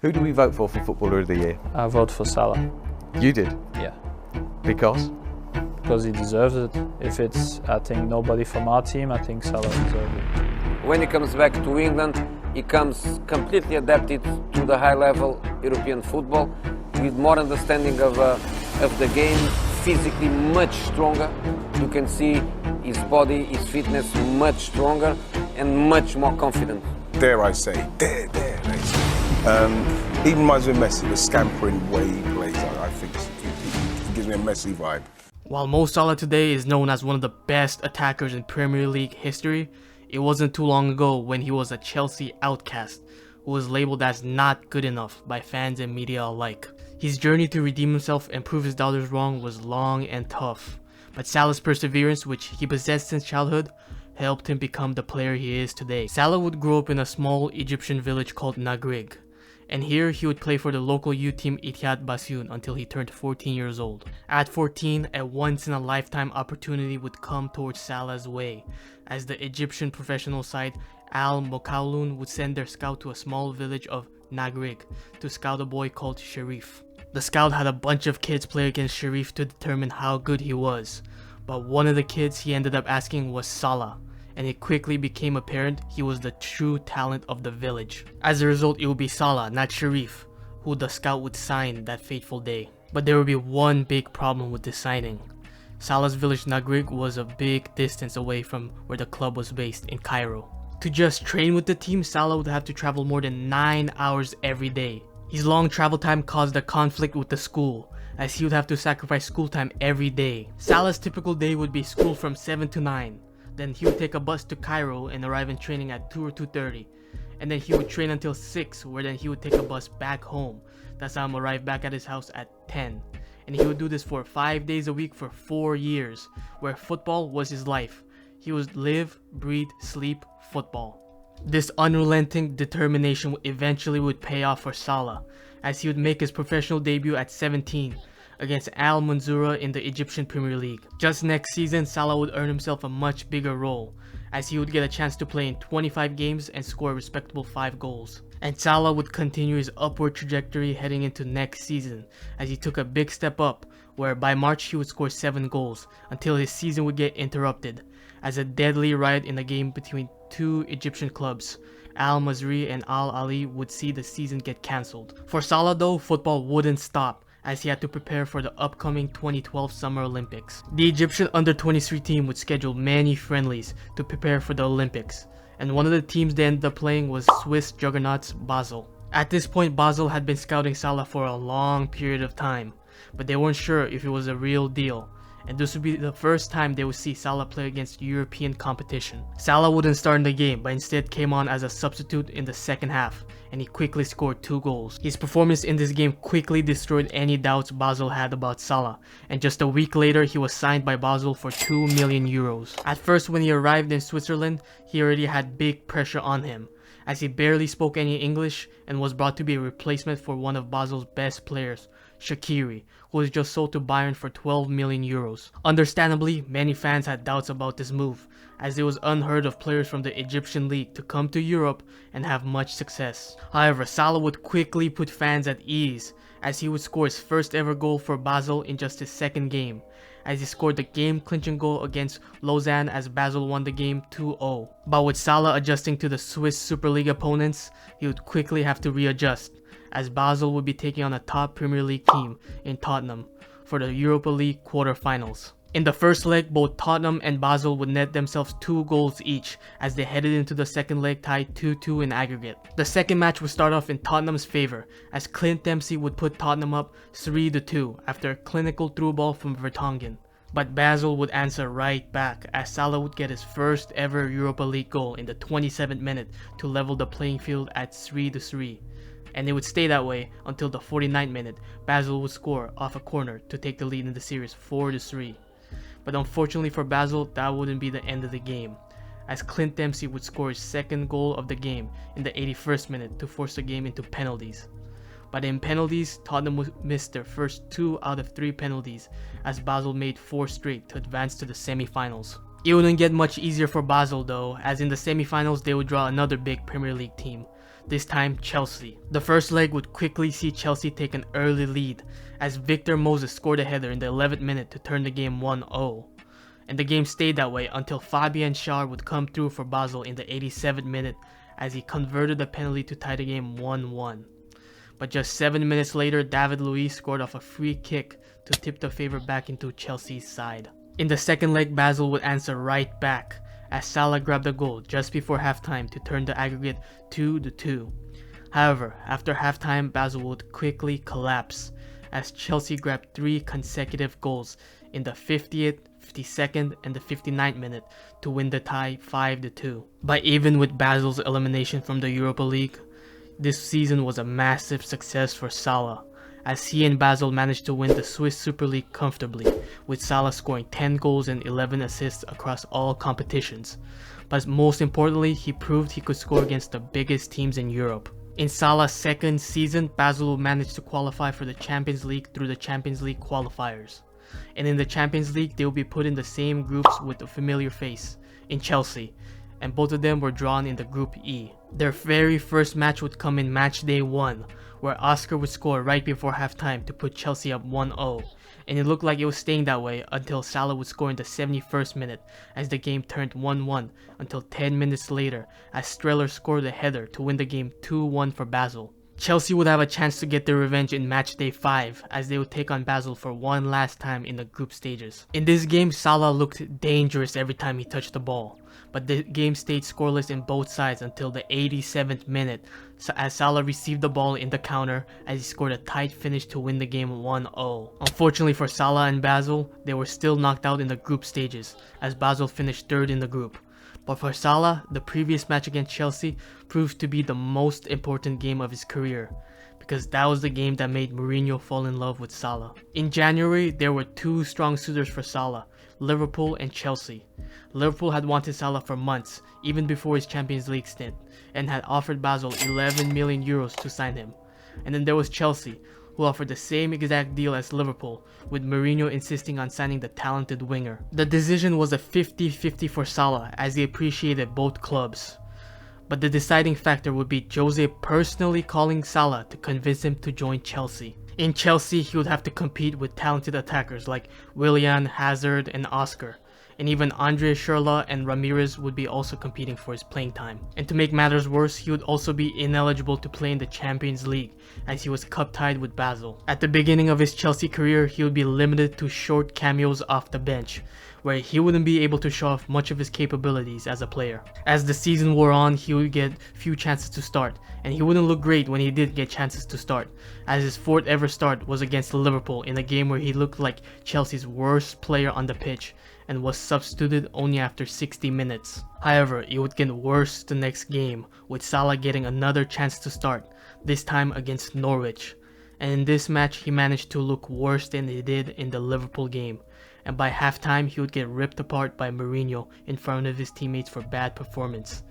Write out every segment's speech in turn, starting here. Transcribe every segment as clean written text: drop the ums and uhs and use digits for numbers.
Who do we vote for Footballer of the Year? I vote for Salah. You did? Yeah. Because? Because he deserves it. If it's, I think, nobody from our team, I think Salah deserves it. When he comes back to England, he comes completely adapted to the high-level European football, with more understanding of the game, physically much stronger. You can see his body, his fitness much stronger and much more confident. Dare I say, dare I say. Even reminds me of Messi, the scampering way he plays. I think he gives me a Messi vibe. While Mo Salah today is known as one of the best attackers in Premier League history, it wasn't too long ago when he was a Chelsea outcast who was labeled as not good enough by fans and media alike. His journey to redeem himself and prove his doubters wrong was long and tough, but Salah's perseverance, which he possessed since childhood, helped him become the player he is today. Salah would grow up in a small Egyptian village called Nagrig, and here he would play for the local youth team Ittihad Bassoun until he turned 14 years old. At 14, a once-in-a-lifetime opportunity would come towards Salah's way, as the Egyptian professional side Al Mokawloon would send their scout to a small village of Nagrig to scout a boy called Sharif. The scout had a bunch of kids play against Sharif to determine how good he was, but one of the kids he ended up asking was Salah, and it quickly became apparent he was the true talent of the village. As a result, it would be Salah, not Sharif, who the scout would sign that fateful day. But there would be one big problem with this signing. Salah's village Nagrig was a big distance away from where the club was based in Cairo. To just train with the team, Salah would have to travel more than 9 hours every day. His long travel time caused a conflict with the school, as he would have to sacrifice school time every day. Salah's typical day would be school from 7 to 9. Then he would take a bus to Cairo and arrive in training at 2 or 2:30. And then he would train until 6, where then he would take a bus back home. That's how he arrived back at his house at 10. And he would do this for 5 days a week for 4 years, where football was his life. He would live, breathe, sleep football. This unrelenting determination eventually would pay off for Salah, as he would make his professional debut at 17 against Al Mansoura in the Egyptian Premier League. Just next season, Salah would earn himself a much bigger role, as he would get a chance to play in 25 games and score a respectable 5 goals. And Salah would continue his upward trajectory heading into next season, as he took a big step up, where by March he would score 7 goals, until his season would get interrupted, as a deadly riot in a game between two Egyptian clubs, Al Masry and Al Ali, would see the season get cancelled. For Salah though, football wouldn't stop, as he had to prepare for the upcoming 2012 Summer Olympics. The Egyptian under-23 team would schedule many friendlies to prepare for the Olympics, and one of the teams they ended up playing was Swiss juggernauts Basel. At this point, Basel had been scouting Salah for a long period of time, but they weren't sure if it was a real deal, and this would be the first time they would see Salah play against European competition. Salah wouldn't start in the game, but instead came on as a substitute in the second half, and he quickly scored 2 goals. His performance in this game quickly destroyed any doubts Basel had about Salah, and just a week later he was signed by Basel for 2 million euros. At first, when he arrived in Switzerland, he already had big pressure on him, as he barely spoke any English and was brought to be a replacement for one of Basel's best players, Shaqiri, who was just sold to Bayern for 12 million euros. Understandably, many fans had doubts about this move, as it was unheard of players from the Egyptian league to come to Europe and have much success. However, Salah would quickly put fans at ease, as he would score his first ever goal for Basel in just his second game, as he scored the game-clinching goal against Lausanne as Basel won the game 2-0. But with Salah adjusting to the Swiss Super League opponents, he would quickly have to readjust, as Basel would be taking on a top Premier League team in Tottenham for the Europa League quarter-finals. In the first leg, both Tottenham and Basel would net themselves 2 goals each, as they headed into the second leg tied 2-2 in aggregate. The second match would start off in Tottenham's favour, as Clint Dempsey would put Tottenham up 3-2 after a clinical through ball from Vertonghen. But Basel would answer right back, as Salah would get his first ever Europa League goal in the 27th minute to level the playing field at 3-3. And it would stay that way until the 49th minute. Basel would score off a corner to take the lead in the series 4-3. But unfortunately for Basel, that wouldn't be the end of the game, as Clint Dempsey would score his second goal of the game in the 81st minute to force the game into penalties. But in penalties, Tottenham would miss their first 2 out of 3 penalties, as Basel made 4 straight to advance to the semi-finals. It wouldn't get much easier for Basel though, as in the semi-finals they would draw another big Premier League team, this time Chelsea. The first leg would quickly see Chelsea take an early lead as Victor Moses scored a header in the 11th minute to turn the game 1-0. And the game stayed that way until Fabian Schär would come through for Basel in the 87th minute as he converted a penalty to tie the game 1-1. But just 7 minutes later, David Luiz scored off a free kick to tip the favor back into Chelsea's side. In the second leg, Basel would answer right back as Salah grabbed a goal just before halftime to turn the aggregate 2-2. However, after halftime, Basel would quickly collapse as Chelsea grabbed 3 consecutive goals in the 50th, 52nd, and the 59th minute to win the tie 5-2. But even with Basel's elimination from the Europa League, this season was a massive success for Salah, as he and Basel managed to win the Swiss Super League comfortably, with Salah scoring 10 goals and 11 assists across all competitions. But most importantly, he proved he could score against the biggest teams in Europe. In Salah's second season, Basel managed to qualify for the Champions League through the Champions League qualifiers. And in the Champions League, they will be put in the same groups with a familiar face, in Chelsea, and both of them were drawn in the Group E. Their very first match would come in match day 1, where Oscar would score right before halftime to put Chelsea up 1-0, and it looked like it was staying that way until Salah would score in the 71st minute as the game turned 1-1 until 10 minutes later as Streller scored a header to win the game 2-1 for Basel. Chelsea would have a chance to get their revenge in match day 5 as they would take on Basel for one last time in the group stages. In this game, Salah looked dangerous every time he touched the ball, but the game stayed scoreless in both sides until the 87th minute as Salah received the ball in the counter as he scored a tight finish to win the game 1-0. Unfortunately for Salah and Basel, they were still knocked out in the group stages as Basel finished 3rd in the group. But for Salah, the previous match against Chelsea proved to be the most important game of his career, because that was the game that made Mourinho fall in love with Salah. In January, there were 2 strong suitors for Salah, Liverpool and Chelsea. Liverpool had wanted Salah for months, even before his Champions League stint, and had offered Basel 11 million euros to sign him. And then there was Chelsea, who offered the same exact deal as Liverpool, with Mourinho insisting on signing the talented winger. The decision was a 50-50 for Salah as he appreciated both clubs. But the deciding factor would be Jose personally calling Salah to convince him to join Chelsea. In Chelsea, he would have to compete with talented attackers like Willian, Hazard, and Oscar. And even Andre Schürrle and Ramirez would be also competing for his playing time. And to make matters worse, he would also be ineligible to play in the Champions League as he was cup-tied with Basel. At the beginning of his Chelsea career, he would be limited to short cameos off the bench, where he wouldn't be able to show off much of his capabilities as a player. As the season wore on, he would get few chances to start, and he wouldn't look great when he did get chances to start, as his 4th ever start was against Liverpool in a game where he looked like Chelsea's worst player on the pitch and was substituted only after 60 minutes. However, it would get worse the next game, with Salah getting another chance to start, this time against Norwich. And in this match, he managed to look worse than he did in the Liverpool game, and by halftime he would get ripped apart by Mourinho in front of his teammates for bad performance.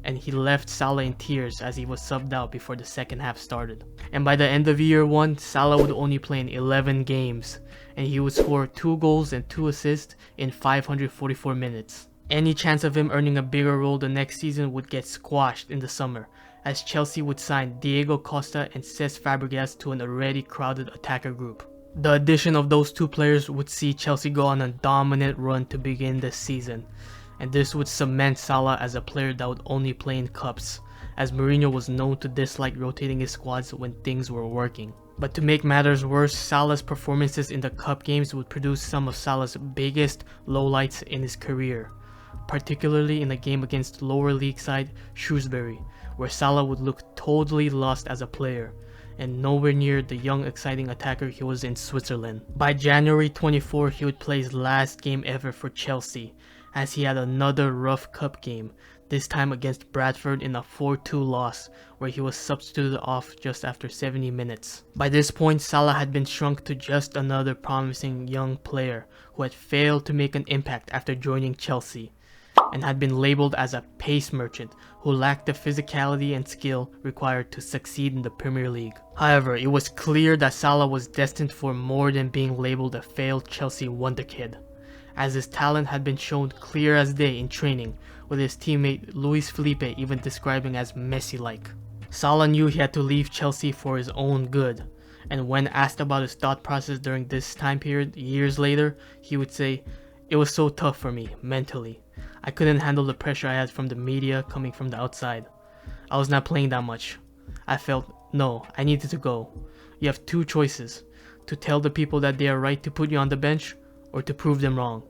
And he left Salah in tears as he was subbed out before the second half started. And by the end of year 1, Salah would only play in 11 games, and he would score 2 goals and 2 assists in 544 minutes. Any chance of him earning a bigger role the next season would get squashed in the summer, as Chelsea would sign Diego Costa and Cesc Fabregas to an already crowded attacker group. The addition of those 2 players would see Chelsea go on a dominant run to begin this season, and this would cement Salah as a player that would only play in cups, as Mourinho was known to dislike rotating his squads when things were working. But to make matters worse, Salah's performances in the cup games would produce some of Salah's biggest lowlights in his career, particularly in the game against lower league side Shrewsbury, where Salah would look totally lost as a player, and nowhere near the young exciting attacker he was in Switzerland. By January 24, he would play his last game ever for Chelsea, as he had another rough cup game, this time against Bradford in a 4-2 loss, where he was substituted off just after 70 minutes. By this point, Salah had been shrunk to just another promising young player who had failed to make an impact after joining Chelsea, and had been labelled as a pace merchant who lacked the physicality and skill required to succeed in the Premier League. However, it was clear that Salah was destined for more than being labelled a failed Chelsea wonderkid, as his talent had been shown clear as day in training, with his teammate Luis Felipe even describing as Messi-like. Salah knew he had to leave Chelsea for his own good, and when asked about his thought process during this time period years later, he would say, "It was so tough for me, mentally. I couldn't handle the pressure I had from the media coming from the outside. I was not playing that much. I felt, no, I needed to go. You have two choices, to tell the people that they are right to put you on the bench, or to prove them wrong.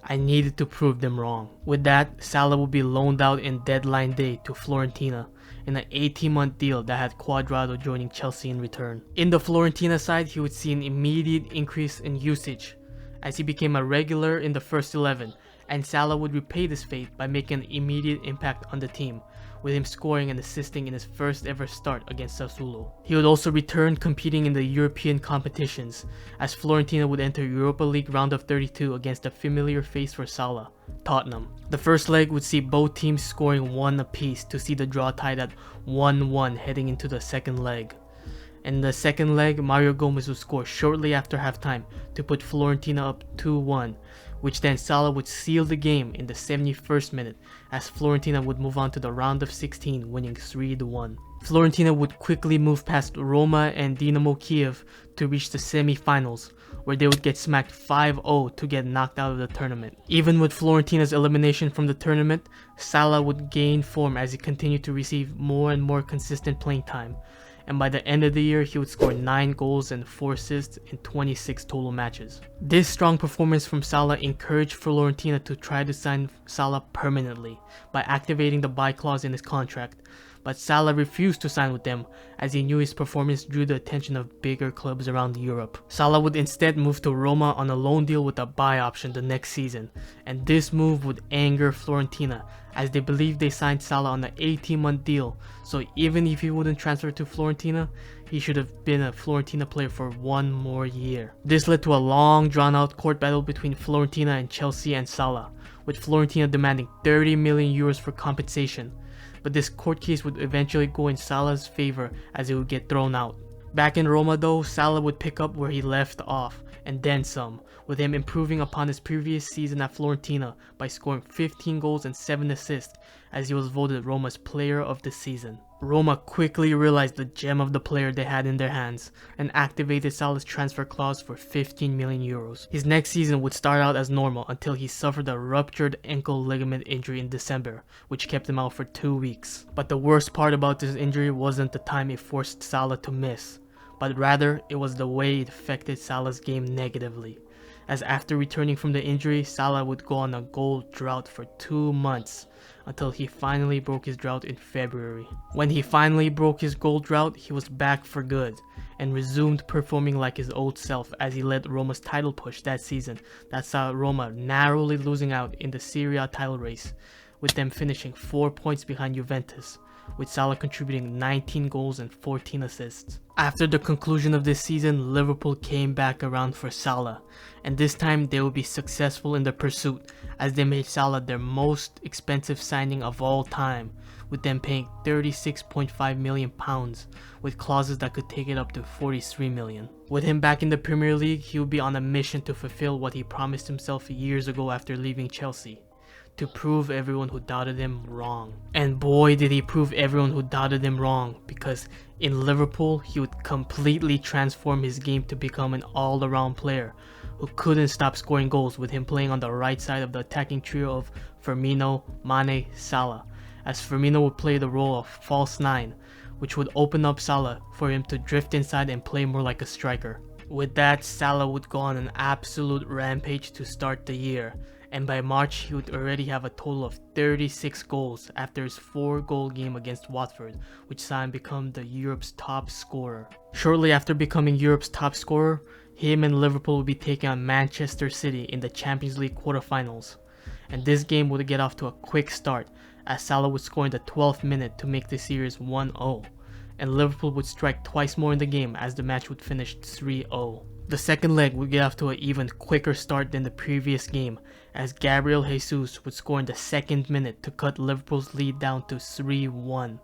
I needed to prove them wrong." With that, Salah would be loaned out in deadline day to Fiorentina in an 18-month deal that had Cuadrado joining Chelsea in return. In the Fiorentina side, he would see an immediate increase in usage as he became a regular in the first 11, and Salah would repay this fate by making an immediate impact on the team, with him scoring and assisting in his first ever start against Sassuolo. He would also return competing in the European competitions, as Fiorentina would enter Europa League round of 32 against a familiar face for Salah, Tottenham. The first leg would see both teams scoring one apiece to see the draw tied at 1-1 heading into the second leg. In the second leg, Mario Gomez would score shortly after halftime to put Fiorentina up 2-1, which then Salah would seal the game in the 71st minute as Fiorentina would move on to the round of 16, winning 3-1. Fiorentina would quickly move past Roma and Dinamo Kiev to reach the semi-finals, where they would get smacked 5-0 to get knocked out of the tournament. Even with Fiorentina's elimination from the tournament, Salah would gain form as he continued to receive more and more consistent playing time, and by the end of the year he would score 9 goals and 4 assists in 26 total matches. This strong performance from Salah encouraged Fiorentina to try to sign Salah permanently by activating the buy clause in his contract, but Salah refused to sign with them as he knew his performance drew the attention of bigger clubs around Europe. Salah would instead move to Roma on a loan deal with a buy option the next season, and this move would anger Fiorentina as they believed they signed Salah on an 18-month deal, so even if he wouldn't transfer to Fiorentina, he should have been a Fiorentina player for 1 more year. This led to a long drawn-out court battle between Fiorentina and Chelsea and Salah, with Fiorentina demanding 30 million euros for compensation, but this court case would eventually go in Salah's favor as he would get thrown out. Back in Roma though, Salah would pick up where he left off, and then some, with him improving upon his previous season at Fiorentina by scoring 15 goals and 7 assists as he was voted Roma's player of the season. Roma quickly realized the gem of the player they had in their hands and activated Salah's transfer clause for 15 million euros. His next season would start out as normal until he suffered a ruptured ankle ligament injury in December, which kept him out for 2 weeks. But the worst part about this injury wasn't the time it forced Salah to miss, but rather it was the way it affected Salah's game negatively, as after returning from the injury, Salah would go on a goal drought for 2 months until he finally broke his drought in February. When he finally broke his goal drought, he was back for good and resumed performing like his old self as he led Roma's title push that season that saw Roma narrowly losing out in the Serie A title race, with them finishing 4 points behind Juventus, with Salah contributing 19 goals and 14 assists. After the conclusion of this season, Liverpool came back around for Salah, and this time they would be successful in the pursuit as they made Salah their most expensive signing of all time, with them paying £36.5 million, with clauses that could take it up to £43 million. With him back in the Premier League, he would be on a mission to fulfill what he promised himself years ago after leaving Chelsea: to prove everyone who doubted him wrong. And boy did he prove everyone who doubted him wrong, because in Liverpool he would completely transform his game to become an all-around player who couldn't stop scoring goals, with him playing on the right side of the attacking trio of Firmino, Mane, Salah, as Firmino would play the role of false 9, which would open up Salah for him to drift inside and play more like a striker. With that, Salah would go on an absolute rampage to start the year, and by March he would already have a total of 36 goals after his 4-goal game against Watford, which saw him become Europe's top scorer. Shortly after becoming Europe's top scorer, him and Liverpool would be taking on Manchester City in the Champions League quarterfinals, and this game would get off to a quick start as Salah would score in the 12th minute to make the series 1-0, and Liverpool would strike twice more in the game as the match would finish 3-0. The second leg would get off to an even quicker start than the previous game, as Gabriel Jesus would score in the 2nd minute to cut Liverpool's lead down to 3-1.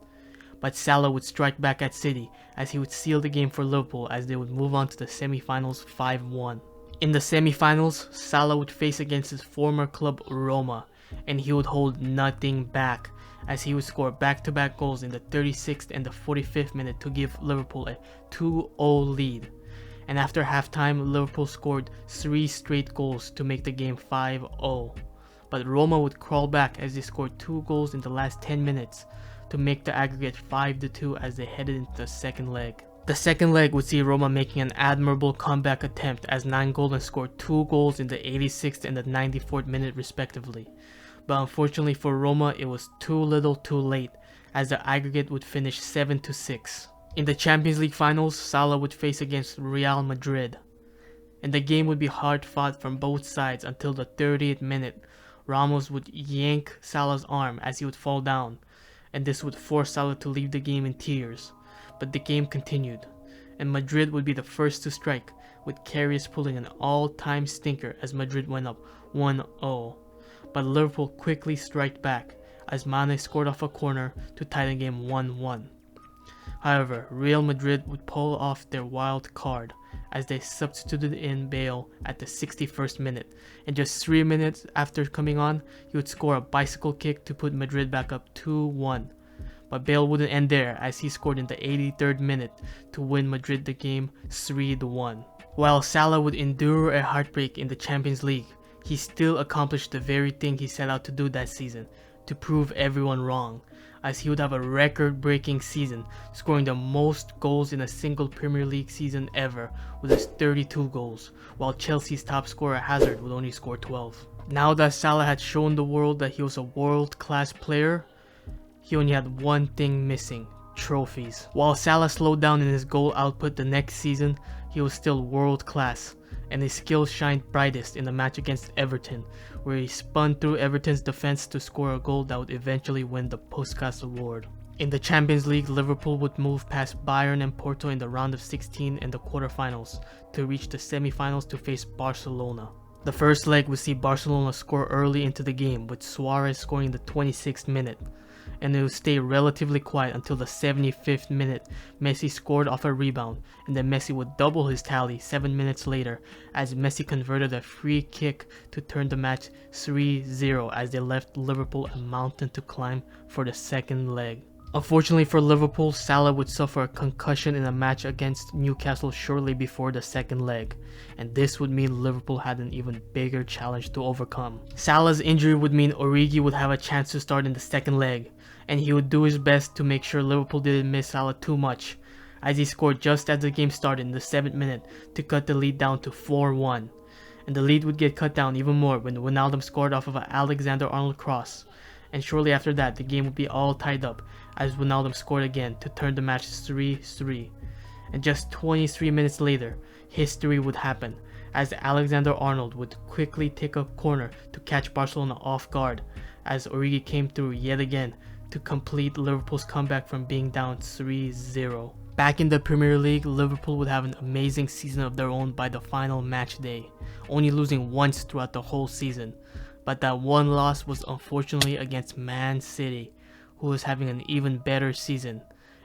But Salah would strike back at City as he would seal the game for Liverpool as they would move on to the semi-finals 5-1. In the semi-finals, Salah would face against his former club Roma, and he would hold nothing back as he would score back-to-back goals in the 36th and the 45th minute to give Liverpool a 2-0 lead. And after halftime, Liverpool scored 3 straight goals to make the game 5-0. But Roma would crawl back as they scored 2 goals in the last 10 minutes to make the aggregate 5-2 as they headed into the second leg. The second leg would see Roma making an admirable comeback attempt as Nainggolan scored 2 goals in the 86th and the 94th minute respectively. But unfortunately for Roma, it was too little too late as the aggregate would finish 7-6. In the Champions League finals, Salah would face against Real Madrid. And the game would be hard fought from both sides until the 30th minute. Ramos would yank Salah's arm as he would fall down, and this would force Salah to leave the game in tears. But the game continued, and Madrid would be the first to strike, with Karius pulling an all-time stinker as Madrid went up 1-0. But Liverpool quickly struck back as Mane scored off a corner to tie the game 1-1. However, Real Madrid would pull off their wild card as they substituted in Bale at the 61st minute, and just 3 minutes after coming on, he would score a bicycle kick to put Madrid back up 2-1. But Bale wouldn't end there as he scored in the 83rd minute to win Madrid the game 3-1. While Salah would endure a heartbreak in the Champions League, he still accomplished the very thing he set out to do that season, to prove everyone wrong, as he would have a record-breaking season, scoring the most goals in a single Premier League season ever with his 32 goals, while Chelsea's top scorer Hazard would only score 12. Now that Salah had shown the world that he was a world-class player, he only had one thing missing: trophies. While Salah slowed down in his goal output the next season, he was still world-class, and his skills shined brightest in the match against Everton, where he spun through Everton's defense to score a goal that would eventually win the Puskas Award. In the Champions League, Liverpool would move past Bayern and Porto in the round of 16 and the quarterfinals to reach the semi-finals to face Barcelona. The first leg would see Barcelona score early into the game, with Suarez scoring in the 26th minute, and it would stay relatively quiet until the 75th minute. Messi scored off a rebound, and then Messi would double his tally 7 minutes later as Messi converted a free kick to turn the match 3-0 as they left Liverpool a mountain to climb for the second leg. Unfortunately for Liverpool, Salah would suffer a concussion in a match against Newcastle shortly before the second leg, and this would mean Liverpool had an even bigger challenge to overcome. Salah's injury would mean Origi would have a chance to start in the second leg, and he would do his best to make sure Liverpool didn't miss Salah too much, as he scored just as the game started in the 7th minute to cut the lead down to 4-1. And the lead would get cut down even more when Wijnaldum scored off of an Alexander-Arnold cross, and shortly after that the game would be all tied up as Wijnaldum scored again to turn the match 3-3. And just 23 minutes later, history would happen as Alexander-Arnold would quickly take a corner to catch Barcelona off guard as Origi came through yet again to complete Liverpool's comeback from being down 3-0. Back in the Premier League, Liverpool would have an amazing season of their own by the final match day, only losing once throughout the whole season. But that one loss was unfortunately against Man City, who was having an even better season.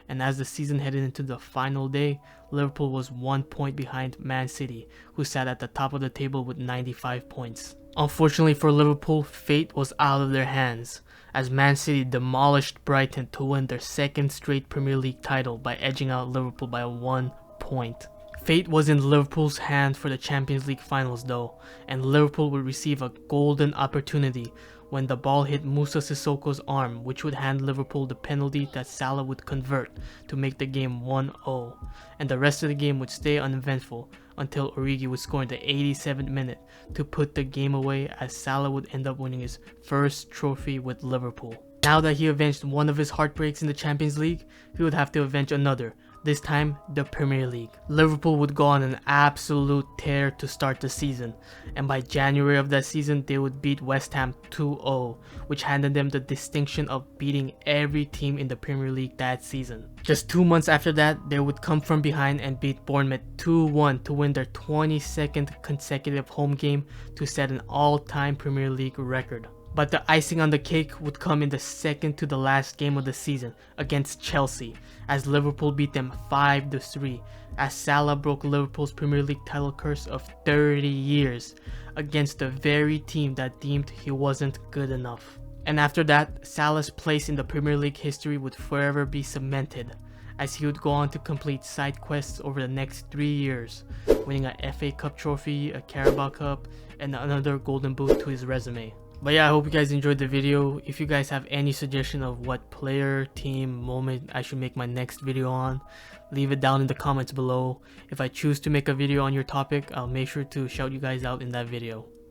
And as the season headed into the final day, Liverpool was 1 point behind Man City, who sat at the top of the table with 95 points. Unfortunately for Liverpool, fate was out of their hands, as Man City demolished Brighton to win their second straight Premier League title by edging out Liverpool by 1 point. Fate was in Liverpool's hand for the Champions League finals though, and Liverpool would receive a golden opportunity when the ball hit Moussa Sissoko's arm, which would hand Liverpool the penalty that Salah would convert to make the game 1-0, and the rest of the game would stay uneventful until Origi would score in the 87th minute to put the game away, as Salah would end up winning his first trophy with Liverpool. Now that he avenged one of his heartbreaks in the Champions League, he would have to avenge another, this time the Premier League. Liverpool would go on an absolute tear to start the season, and by January of that season they would beat West Ham 2-0, which handed them the distinction of beating every team in the Premier League that season. Just 2 months after that, they would come from behind and beat Bournemouth 2-1 to win their 22nd consecutive home game to set an all-time Premier League record. But the icing on the cake would come in the second to the last game of the season against Chelsea, as Liverpool beat them 5-3, as Salah broke Liverpool's Premier League title curse of 30 years against the very team that deemed he wasn't good enough. And after that, Salah's place in the Premier League history would forever be cemented, as he would go on to complete side quests over the next 3 years, winning a FA Cup trophy, a Carabao Cup, and another golden boot to his resume. But yeah, I hope you guys enjoyed the video. If you guys have any suggestion of what player, team, moment I should make my next video on, leave it down in the comments below. If I choose to make a video on your topic, I'll make sure to shout you guys out in that video.